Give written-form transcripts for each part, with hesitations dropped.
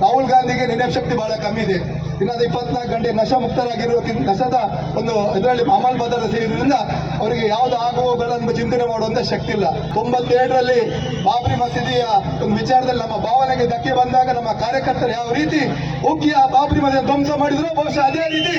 ರಾಹುಲ್ ಗಾಂಧಿಗೆ ನೆನಪಶಕ್ತಿ ಬಹಳ ಕಮ್ಮಿ ಇದೆ. ದಿನದ 24 ಗಂಟೆ ನಶಾ ಮುಕ್ತರಾಗಿರೋ ನಶದ ಒಂದು ಇದರಲ್ಲಿ ಅಮಲ್ ಬದಲ ಸೇರಿದ್ರಿಂದ ಅವರಿಗೆ ಯಾವ್ದು ಆಗುವಗಳನ್ನು ಚಿಂತನೆ ಮಾಡುವಂತ ಶಕ್ತಿ ಇಲ್ಲ. 92ರಲ್ಲಿ ಬಾಬ್ರಿ ಮಸೀದಿಯ ಒಂದು ವಿಚಾರದಲ್ಲಿ ನಮ್ಮ ಭಾವನೆಗೆ ಧಕ್ಕೆ ಬಂದಾಗ ನಮ್ಮ ಕಾರ್ಯಕರ್ತರು ಯಾವ ರೀತಿ ಹೋಗಿ ಆ ಬಾಬ್ರಿ ಮಸೀದಿ ಧ್ವಂಸ ಮಾಡಿದ್ರು, ಬಹುಶಃ ಅದೇ ರೀತಿ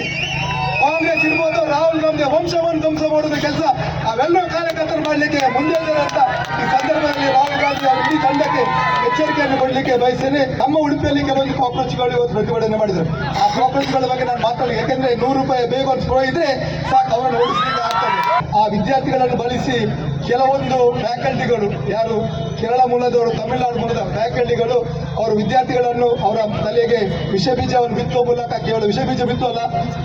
ಕಾಂಗ್ರೆಸ್ ಇರ್ಬೋದು, ರಾಹುಲ್ ಗಾಂಧಿ ವಂಶವನ್ನು ಧ್ವಂಸ ಮಾಡುವ ಕೆಲಸ ಅವೆಲ್ಲರೂ ಕಾರ್ಯಕರ್ತರು ಮಾಡಲಿಕ್ಕೆ ಮುಂದೆ ಇದ್ದಾರೆ ಅಂತ ಈ ಸಂದರ್ಭದಲ್ಲಿ ರಾಹುಲ್ ಗಾಂಧಿ ಅವರ ಇಡೀ ತಂಡಕ್ಕೆ ಎಚ್ಚರಿಕೆಯನ್ನು ಕೊಡಲಿಕ್ಕೆ ಬಯಸ್ತೇನೆ. ನಮ್ಮ ಉಡುಪಿಯಲ್ಲಿ ಕೆಲವೊಂದು ಕಾಕ್ರೋಚ್ಗಳು ಇವತ್ತು ಪ್ರತಿಭಟನೆ ಮಾಡಿದ್ರು. ಆ ಕಾಕ್ರೋಚ್ಗಳ ಬಗ್ಗೆ ನಾನು ಮಾತಾಡಿ, ಯಾಕೆಂದ್ರೆ 100 ರೂಪಾಯಿ ಬೇಗ ಒಂದು ಸ್ಪ್ರೋ ಇದ್ರೆ ಸಾಕು ಅವರನ್ನು ಓಡಿಸಲಿಕ್ಕೆ ಆಗ್ತದೆ. ಆ ವಿದ್ಯಾರ್ಥಿಗಳನ್ನು ಬಳಸಿ ಕೆಲವೊಂದು ಫ್ಯಾಕಲ್ಟಿಗಳು, ಯಾರು ಕೇರಳ ಮೂಲದವರು, ತಮಿಳುನಾಡು ಮೂಲದ ಫ್ಯಾಕಲ್ಟಿಗಳು ಅವರು ವಿದ್ಯಾರ್ಥಿಗಳನ್ನು ಅವರ ತಲೆಗೆ ವಿಷ ಬೀಜವನ್ನು ಬಿತ್ತುವ ಮೂಲಕ, ಕೇವಲ ವಿಷ ಬೀಜ ಬಿತ್ತುವಲ್ಲ,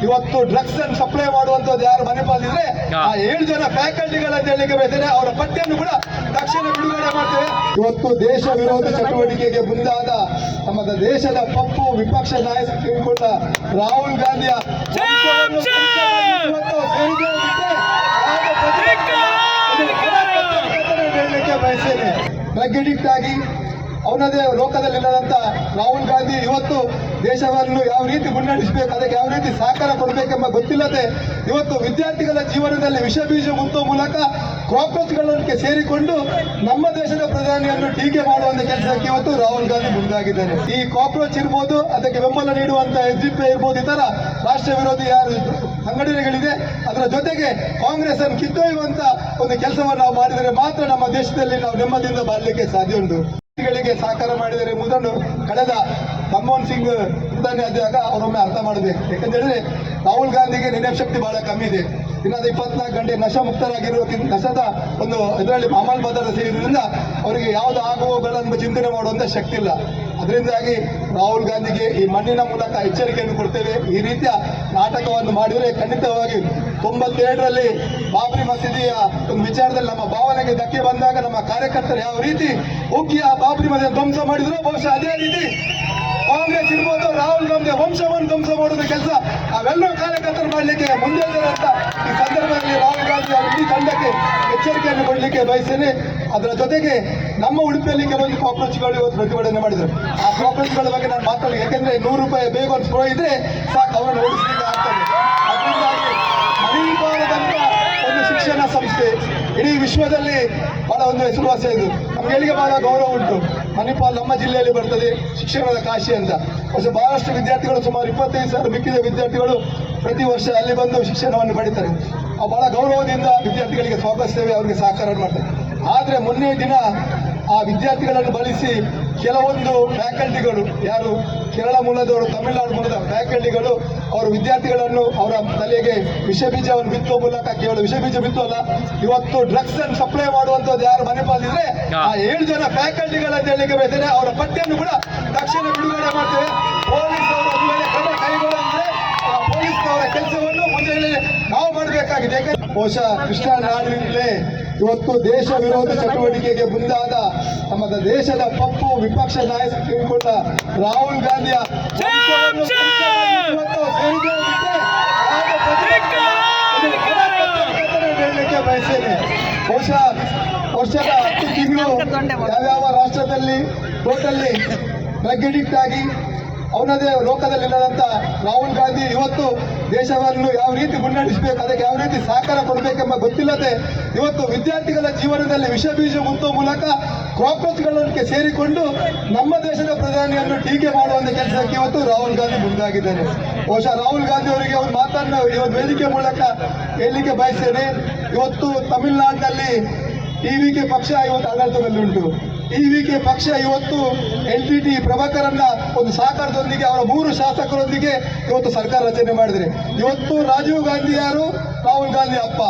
ಇವತ್ತು ಡ್ರಗ್ಸ್ ಅನ್ನು ಸಪ್ಲೈ ಮಾಡುವಂತದ್ದು ಯಾರು ಮನೆ ಪಾಲಿದ್ರೆ ಆ 7 ಜನ ಫ್ಯಾಕಲ್ಟಿಗಳಂತ ಹೇಳಿಕೆ ಬಯಸ್ತೇನೆ. ಅವರ ಪಟ್ಟಿಯನ್ನು ಕೂಡ ತಕ್ಷಣ ಬಿಡುಗಡೆ ಮಾಡ್ತೇವೆ. ಇವತ್ತು ದೇಶ ವಿರೋಧಿ ಚಟುವಟಿಕೆಗೆ ಮುಂದಾದ ನಮ್ಮ ದೇಶದ ಪಪ್ಪು ವಿಪಕ್ಷ ನಾಯಕ ತಿಳ್ಕೊಂಡ ರಾಹುಲ್ ಗಾಂಧಿಯ ಬಯಸ್ತೇನೆ. ಡ್ರಗ್ ಅಡಿಕ್ಟ್ ಆಗಿ ಅವನದೇ ಲೋಕದಲ್ಲಿಲ್ಲದಂತ ರಾಹುಲ್ ಗಾಂಧಿ ಇವತ್ತು ದೇಶವನ್ನು ಯಾವ ರೀತಿ ಮುನ್ನಡೆಸಬೇಕು, ಅದಕ್ಕೆ ಯಾವ ರೀತಿ ಸಹಕಾರ ಕೊಡಬೇಕೆಂಬ ಗೊತ್ತಿಲ್ಲದೆ ಇವತ್ತು ವಿದ್ಯಾರ್ಥಿಗಳ ಜೀವನದಲ್ಲಿ ವಿಷ ಬೀಜ ಮುತ್ತುವ ಮೂಲಕ ಕಾಕ್ರೋಚ್ಗಳಿಗೆ ಸೇರಿಕೊಂಡು ನಮ್ಮ ದೇಶದ ಪ್ರಧಾನಿಯನ್ನು ಟೀಕೆ ಮಾಡುವಂತ ಕೆಲಸಕ್ಕೆ ಇವತ್ತು ರಾಹುಲ್ ಗಾಂಧಿ ಮುಂದಾಗಿದ್ದಾರೆ. ಈ ಕಾಕ್ರೋಚ್ ಇರ್ಬೋದು, ಅದಕ್ಕೆ ಬೆಂಬಲ ನೀಡುವಂತ SDP ಇರ್ಬೋದು, ಇತರ ರಾಷ್ಟ್ರ ವಿರೋಧಿ ಯಾರು ಸಂಘಟನೆಗಳಿದೆ ಅದರ ಜೊತೆಗೆ ಕಾಂಗ್ರೆಸ್ ಅನ್ನು ಕಿತ್ತೊಯ್ಯುವಂತ ಒಂದು ಕೆಲಸವನ್ನು ನಾವು ಮಾಡಿದರೆ ಮಾತ್ರ ನಮ್ಮ ದೇಶದಲ್ಲಿ ನಾವು ನೆಮ್ಮದಿಯಿಂದ ಬಾಳಲಿಕ್ಕೆ ಸಾಧ್ಯ ಉಂಟು. ಗಳಿಗೆ ಸಹಕಾರ ಮಾಡಿದರೆ ಎಂಬುದನ್ನು ಕಳೆದ ಮನಮೋಹನ್ ಸಿಂಗ್ ಪ್ರಧಾನಿ ಆದಾಗ ಅವರೊಮ್ಮೆ ಅರ್ಥ ಮಾಡಬೇಕು. ಯಾಕಂತೇಳಿದ್ರೆ ರಾಹುಲ್ ಗಾಂಧಿಗೆ ನೆನಪಶಕ್ತಿ ಬಹಳ ಕಮ್ಮಿ ಇದೆ. ದಿನದ 24 ಗಂಟೆ ನಶಾ ಮುಕ್ತರಾಗಿರೋ ನಶದ ಒಂದು ಇದರಲ್ಲಿ ಅಮಲ್ ಬದಲ ಸೇರಿದ್ರಿಂದ ಅವರಿಗೆ ಯಾವ್ದು ಆಗುವಗಳನ್ನು ಚಿಂತನೆ ಮಾಡುವಂತ ಶಕ್ತಿ ಇಲ್ಲ. ಅದರಿಂದಾಗಿ ರಾಹುಲ್ ಗಾಂಧಿಗೆ ಈ ಮಣ್ಣಿನ ಮೂಲಕ ಎಚ್ಚರಿಕೆಯನ್ನು ಕೊಡ್ತೇವೆ. ಈ ರೀತಿಯ ನಾಟಕವನ್ನು ಮಾಡಿದರೆ ಖಂಡಿತವಾಗಿ 92ರಲ್ಲಿ ಬಾಬ್ರಿ ಮಸೀದಿಯ ಒಂದು ವಿಚಾರದಲ್ಲಿ ನಮ್ಮ ಭಾವನೆಗೆ ಧಕ್ಕೆ ಬಂದಾಗ ನಮ್ಮ ಕಾರ್ಯಕರ್ತರು ಯಾವ ರೀತಿ ಹೋಗಿ ಆ ಬಾಬ್ರಿ ಮಸೀದಿ ಧ್ವಂಸ ಮಾಡಿದ್ರು, ಬಹುಶಃ ಅದೇ ರೀತಿ ಕಾಂಗ್ರೆಸ್ ಇರ್ಬೋದು, ರಾಹುಲ್ ಗಾಂಧಿ ವಂಶವನ್ನು ಧ್ವಂಸ ಮಾಡುವ ಕೆಲಸ ಅವೆಲ್ಲರೂ ಕಾರ್ಯಕರ್ತರು ಮಾಡಲಿಕ್ಕೆ ಮುಂದೆ ಇದ್ದಾರೆ ಅಂತ ಈ ಸಂದರ್ಭದಲ್ಲಿ ರಾಹುಲ್ ಗಾಂಧಿ ಅವರ ಇಡೀ ತಂಡಕ್ಕೆ ಎಚ್ಚರಿಕೆಯನ್ನು ಕೊಡಲಿಕ್ಕೆ ಬಯಸ್ತೇನೆ. ಅದರ ಜೊತೆಗೆ ನಮ್ಮ ಉಡುಪಿಯಲ್ಲಿ ಕೆಲವೊಂದು ಕಾಕ್ರೋಚ್ಗಳು ಇವತ್ತು ಪ್ರತಿಭಟನೆ ಮಾಡಿದ್ರು. ಆ ಕಾಕ್ರೋಚ್ಗಳ ಬಗ್ಗೆ ನಾನು ಮಾತಾಡಿ, ಯಾಕೆಂದ್ರೆ 100 ರೂಪಾಯಿ ಬೇಗ ಒಂದು ಸ್ಪ್ರೋ ಇದ್ರೆ ಸಾಕು ಅವರನ್ನು ಓಡಿಸಲಿಕ್ಕೆ ಆಗ್ತದೆ. ಅದರಿಂದಾಗಿ ಮಣಿಪಾಲದಂತ ಒಂದು ಶಿಕ್ಷಣ ಸಂಸ್ಥೆ ಇಡೀ ವಿಶ್ವದಲ್ಲಿ ಬಹಳ ಒಂದು ಹೆಸರುವಾಸಿ ಇದು. ನಮ್ಗೆ ಎಲ್ಲಿಗೆ ಬಹಳ ಗೌರವ ಉಂಟು. ಮಣಿಪಾಲ್ ನಮ್ಮ ಜಿಲ್ಲೆಯಲ್ಲಿ ಬರ್ತದೆ, ಶಿಕ್ಷಣದ ಕಾಶಿ ಅಂತ. ಬಹಳಷ್ಟು ವಿದ್ಯಾರ್ಥಿಗಳು, ಸುಮಾರು 25,000 ಮಿಕ್ಕಿದ ವಿದ್ಯಾರ್ಥಿಗಳು ಪ್ರತಿ ವರ್ಷ ಅಲ್ಲಿ ಬಂದು ಶಿಕ್ಷಣವನ್ನು ಪಡಿತಾರೆ. ಬಹಳ ಗೌರವದಿಂದ ವಿದ್ಯಾರ್ಥಿಗಳಿಗೆ ಸ್ವಾಗತಿಸ್ತೇವೆ, ಅವರಿಗೆ ಸಹಕಾರ ಮಾಡ್ತೇವೆ. ಆದರೆ ಮೊನ್ನೆ ದಿನ ಆ ವಿದ್ಯಾರ್ಥಿಗಳನ್ನು ಬಳಸಿ ಕೆಲವೊಂದು ಫ್ಯಾಕಲ್ಟಿಗಳು, ಯಾರು ಕೇರಳ ಮೂಲದವರು, ತಮಿಳುನಾಡು ಮೂಲದ ಫ್ಯಾಕಲ್ಟಿಗಳು ಅವರು ವಿದ್ಯಾರ್ಥಿಗಳನ್ನು ಅವರ ತಲೆಗೆ ವಿಷ ಬೀಜವನ್ನು ಬಿತ್ತುವ ಮೂಲಕ, ಕೇವಲ ವಿಷ ಬೀಜ ಬಿತ್ತುವಲ್ಲ, ಇವತ್ತು ಡ್ರಗ್ಸ್ ಅನ್ನು ಸಪ್ಲೈ ಮಾಡುವಂತದ್ದು ಯಾರು ಮನೆ ಪಾಲಿದ್ರೆ ಆ 7 ಜನ ಫ್ಯಾಕಲ್ಟಿಗಳಂತ ಹೇಳಿಕೆ ಬಯಸ್ತೇನೆ. ಅವರ ಪಟ್ಟಿಯನ್ನು ಕೂಡ ತಕ್ಷಣ ಬಿಡುಗಡೆ ಮಾಡ್ತೇವೆ. ಪೊಲೀಸ್ ಅವರು ಮೇಲೆ ಕ್ರಮ ಕೈಗೊಳ್ಳಿದ್ರೆ ಪೊಲೀಸ್ನವರ ಕೆಲಸವನ್ನು ಮುಂದೆ ನಾವು ಮಾಡಬೇಕಾಗಿದೆ. ಬಹುಶಃ ಕೃಷ್ಣ ನಾಡಿನಲ್ಲೇ ಇವತ್ತು ದೇಶ ವಿರೋಧಿ ಚಟುವಟಿಕೆಗೆ ಮುಂದಾದ ನಮ್ಮ ದೇಶದ ಪಪ್ಪು ವಿಪಕ್ಷ ನಾಯಕ ತಿಳ್ಕೊಂಡ ರಾಹುಲ್ ಗಾಂಧಿಯ ಹೇಳಲಿಕ್ಕೆ ಬಯಸ್ತೇನೆ. ಬಹುಶಃ ವರ್ಷದ 10 ತಿಂಗಳು ಯಾವ್ಯಾವ ರಾಷ್ಟ್ರದಲ್ಲಿ ಟೋಟಲ್ಲಿ ಡ್ರಗ್ ಅಡಿಕ್ಟ್ ಆಗಿ ಅವನದೇ ಲೋಕದಲ್ಲಿಲ್ಲದಂತ ರಾಹುಲ್ ಗಾಂಧಿ ಇವತ್ತು ದೇಶವನ್ನು ಯಾವ ರೀತಿ ಮುನ್ನಡೆಸಬೇಕು, ಅದಕ್ಕೆ ಯಾವ ರೀತಿ ಸಹಕಾರ ಕೊಡಬೇಕೆಂಬ ಗೊತ್ತಿಲ್ಲದೆ ಇವತ್ತು ವಿದ್ಯಾರ್ಥಿಗಳ ಜೀವನದಲ್ಲಿ ವಿಷ ಬೀಜ ಮುತ್ತುವ ಮೂಲಕ ಕಾಕ್ರೋಚ್ಗಳಿಗೆ ಸೇರಿಕೊಂಡು ನಮ್ಮ ದೇಶದ ಪ್ರಧಾನಿಯನ್ನು ಟೀಕೆ ಮಾಡುವಂತ ಕೆಲಸಕ್ಕೆ ಇವತ್ತು ರಾಹುಲ್ ಗಾಂಧಿ ಮುಂದಾಗಿದ್ದಾರೆ. ಬಹುಶಃ ರಾಹುಲ್ ಗಾಂಧಿ ಅವರಿಗೆ ಒಂದು ಮಾತನ್ನು ಇವತ್ತು ವೇದಿಕೆ ಮೂಲಕ ಹೇಳಲಿಕ್ಕೆ ಬಯಸ್ತೇನೆ. ಇವತ್ತು ತಮಿಳುನಾಡಿನಲ್ಲಿ TVK ಪಕ್ಷ ಇವತ್ತು ಆಡಳಿತದಲ್ಲಿ ಉಂಟು. TVK ಪಕ್ಷ ಇವತ್ತು LTT ಪ್ರಭಾಕರನ್ನ ಒಂದು ಸಹಕಾರದೊಂದಿಗೆ ಅವರ 3 ಶಾಸಕರೊಂದಿಗೆ ಇವತ್ತು ಸರ್ಕಾರ ರಚನೆ ಮಾಡಿದರೆ, ಇವತ್ತು ರಾಜೀವ್ ಗಾಂಧಿ ಯಾರು, ರಾಹುಲ್ ಗಾಂಧಿ ಅಪ್ಪ.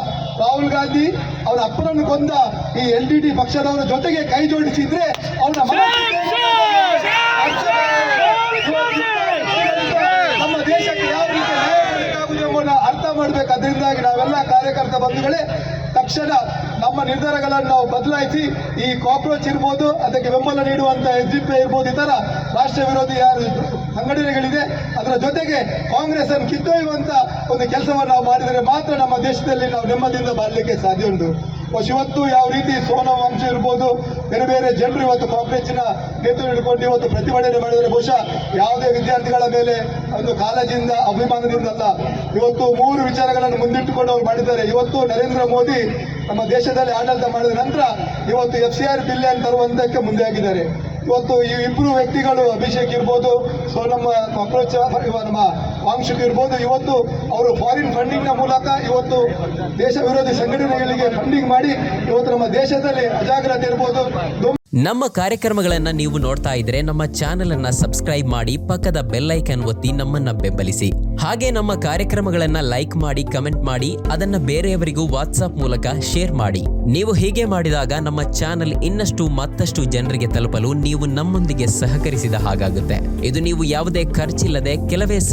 ರಾಹುಲ್ ಗಾಂಧಿ ಅವರ ಅಪ್ಪನನ್ನು ಕೊಂದ ಈ LTT ಪಕ್ಷದವರ ಜೊತೆಗೆ ಕೈ ಜೋಡಿಸಿದ್ರೆ ಅವರ ನಮ್ಮ ದೇಶಕ್ಕೆ ಯಾವ ರೀತಿ ನ್ಯಾಯ ಬೇಕಾಗುವುದು ಎಂಬುದನ್ನು ಅರ್ಥ ಮಾಡಬೇಕು. ಅದರಿಂದಾಗಿ ನಾವೆಲ್ಲ ಕಾರ್ಯಕರ್ತ ಬಂಧುಗಳೇ ತಕ್ಷಣ ನಮ್ಮ ನಿರ್ಧಾರಗಳನ್ನು ನಾವು ಬದಲಾಯಿಸಿ ಈ ಕಾಕ್ರೋಚ್ ಇರ್ಬೋದು, ಅದಕ್ಕೆ ಬೆಂಬಲ ನೀಡುವಂತ SDP ಇರ್ಬೋದು, ಇತರ ರಾಷ್ಟ್ರ ವಿರೋಧಿ ಯಾರು ಸಂಘಟನೆಗಳಿದೆ ಅದರ ಜೊತೆಗೆ ಕಾಂಗ್ರೆಸ್ ಅನ್ನು ಕಿತ್ತೊಯ್ಯುವಂತ ಒಂದು ಕೆಲಸವನ್ನು ನಾವು ಮಾಡಿದರೆ ಮಾತ್ರ ನಮ್ಮ ದೇಶದಲ್ಲಿ ನಾವು ನೆಮ್ಮದಿಯಿಂದ ಬಾಳಲಿಕ್ಕೆ ಸಾಧ್ಯ ಉಂಟು. ಇವತ್ತು ಯಾವ ರೀತಿ ಸೋನಂ ವಂಶ ಇರ್ಬೋದು, ಬೇರೆ ಬೇರೆ ಜನರು ಇವತ್ತು ಕಾಂಗ್ರೆಸ್ಸಿನ ನೇತೃತ್ವ ಹಿಡ್ಕೊಂಡು ಇವತ್ತು ಪ್ರತಿಭಟನೆ ಮಾಡಿದರೆ ಬಹುಶಃ ಯಾವುದೇ ವಿದ್ಯಾರ್ಥಿಗಳ ಮೇಲೆ ಒಂದು ಕಾಳಜಿಯಿಂದ ಅಭಿಮಾನದಿಂದ ಅಲ್ಲ. ಇವತ್ತು 3 ವಿಚಾರಗಳನ್ನು ಮುಂದಿಟ್ಟುಕೊಂಡು ಅವರು ಮಾಡಿದ್ದಾರೆ. ಇವತ್ತು ನರೇಂದ್ರ ಮೋದಿ ನಮ್ಮ ದೇಶದಲ್ಲಿ ಆಡಳಿತ ಮಾಡಿದ ನಂತರ ಇವತ್ತು FCR ಬಿಲ್ ಅನ್ನು ತರುವಂತಕ್ಕೆ ಮುಂದೆ ಆಗಿದ್ದಾರೆ. ಇವತ್ತು ಈ ಇಬ್ಬರು ವ್ಯಕ್ತಿಗಳು ಅಭಿಷೇಕ್ ಇರ್ಬೋದು, ಸೋನಂ ನಮ್ಮ ವಾಂಗ್ಚುಕ್ ಇರ್ಬೋದು, ಇವತ್ತು ಅವರು ಫಾರಿನ್ ಫಂಡಿಂಗ್ ನ ಮೂಲಕ ಇವತ್ತು ದೇಶ ವಿರೋಧಿ ಸಂಘಟನೆಗಳಿಗೆ ಫಂಡಿಂಗ್ ಮಾಡಿ ಇವತ್ತು ನಮ್ಮ ದೇಶದಲ್ಲಿ ಅಜಾಗ್ರತೆ ಇರ್ಬೋದು. ನಮ್ಮ ಕಾರ್ಯಕ್ರಮಗಳನ್ನು ನೀವು ನೋಡ್ತಾ ಇದ್ರೆ ನಮ್ಮ ಚಾನೆಲ್ ಅನ್ನ ಸಬ್ಸ್ಕ್ರೈಬ್ ಮಾಡಿ, ಪಕ್ಕದ ಬೆಲ್ ಐಕಾನ್ ಒತ್ತಿ ನಮ್ಮನ್ನ ಬೆಂಬಲಿಸಿ. ಹಾಗೆ ನಮ್ಮ ಕಾರ್ಯಕ್ರಮಗಳನ್ನ ಲೈಕ್ ಮಾಡಿ, ಕಮೆಂಟ್ ಮಾಡಿ, ಅದನ್ನ ಬೇರೆಯವರಿಗೂ ವಾಟ್ಸ್ಆಪ್ ಮೂಲಕ ಶೇರ್ ಮಾಡಿ. ನೀವು ಹೀಗೆ ಮಾಡಿದಾಗ ನಮ್ಮ ಚಾನೆಲ್ ಇನ್ನಷ್ಟು ಮತ್ತಷ್ಟು ಜನರಿಗೆ ತಲುಪಲು ನೀವು ನಮ್ಮೊಂದಿಗೆ ಸಹಕರಿಸಿದ ಹಾಗಾಗುತ್ತೆ. ಇದು ನೀವು ಯಾವುದೇ ಖರ್ಚಿಲ್ಲದೆ ಕೆಲವೇ